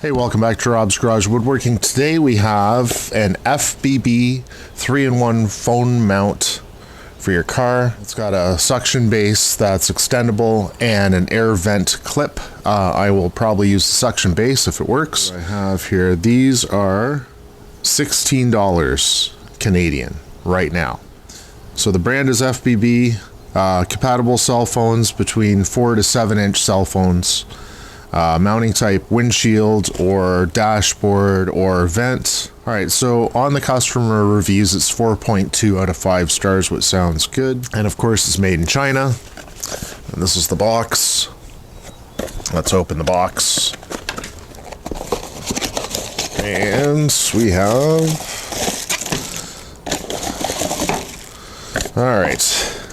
Hey, welcome back to Rob's Garage Woodworking. Today we have an FBB 3-in-1 phone mount for your car. It's got a suction base that's extendable and an air vent clip. I will probably use the suction base if it works. I have here, these are $16 Canadian right now. So the brand is FBB, compatible cell phones between 4 to 7 inch cell phones. Mounting type windshield or dashboard or vent. Alright, so on the customer reviews it's 4.2 out of 5 stars, which sounds good. And of course it's made in China. And this is the box. Let's open the box. And we have... Alright,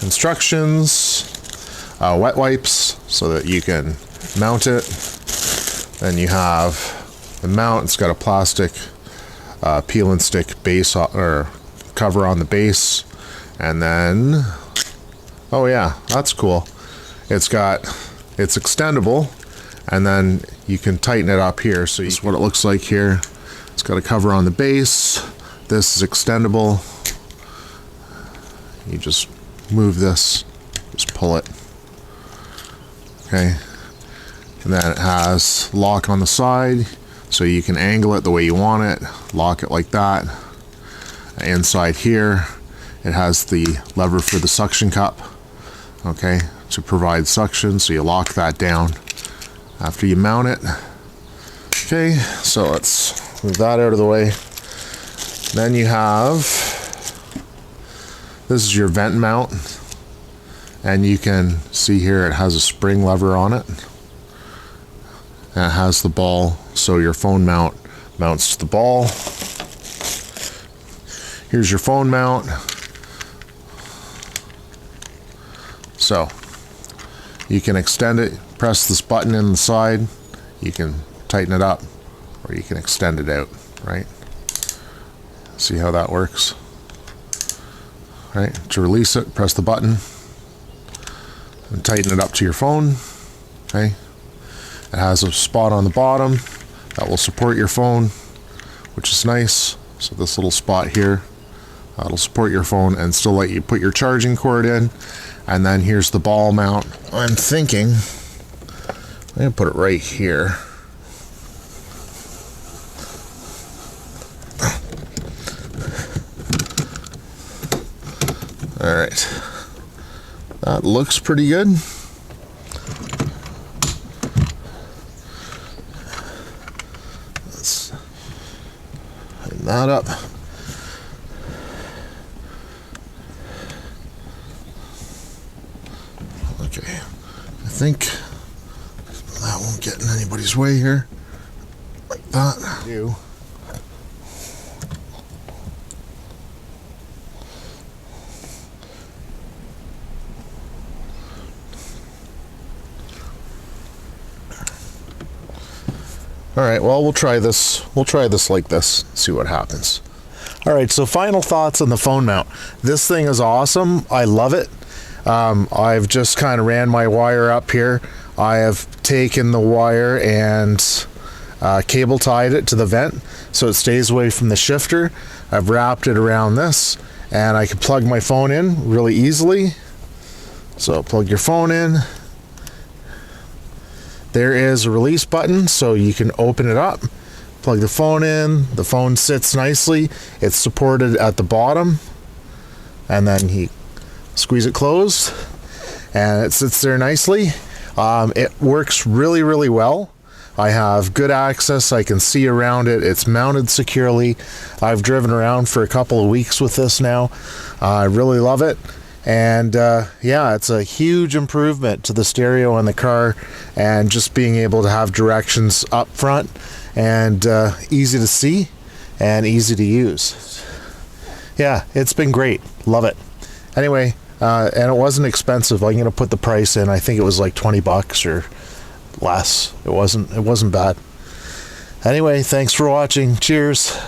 instructions, wet wipes so that you can mount it. Then you have the mount. It's got a plastic peel and stick base or cover on the base, and then oh yeah, that's cool. It's extendable, and then you can tighten it up here. So this is what it looks like here. It's got a cover on the base. This is extendable. You just move this, just pull it. Okay. And then it has lock on the side, so you can angle it the way you want it, lock it like that. Inside here, it has the lever for the suction cup, okay, to provide suction, so you lock that down after you mount it. Okay, so let's move that out of the way. Then you have, this is your vent mount, and you can see here it has a spring lever on it. And it has the ball, so your phone mount mounts to the ball. Here's your phone mount. So you can extend it, press this button in the side, you can tighten it up, or you can extend it out, right? See how that works? Right, to release it, press the button and tighten it up to your phone, okay? It has a spot on the bottom that will support your phone, which is nice. So this little spot here, that'll support your phone and still let you put your charging cord in. And then here's the ball mount. I'm thinking, I'm gonna put it right here. All right, that looks pretty good. That up. Okay, I think that won't get in anybody's way here. Like that. Do. All right, well, we'll try this. We'll try this like this, see what happens. All right, so final thoughts on the phone mount. This thing is awesome. I love it. I've just kind of ran my wire up here. I have taken the wire and cable tied it to the vent so it stays away from the shifter. I've wrapped it around this, and I can plug my phone in really easily. So plug your phone in. There is a release button, so you can open it up, plug the phone in, the phone sits nicely, it's supported at the bottom, and then you squeeze it closed, and it sits there nicely. It works really, really well. I have good access, I can see around it, it's mounted securely. I've driven around for a couple of weeks with this now. I really love it. And yeah, it's a huge improvement to the stereo in the car, and just being able to have directions up front and easy to see and easy to use. Yeah, it's been great. Love it. Anyway, and it wasn't expensive. I'm gonna put the price in. I think it was like $20 or less. It wasn't bad. Anyway, thanks for watching. Cheers.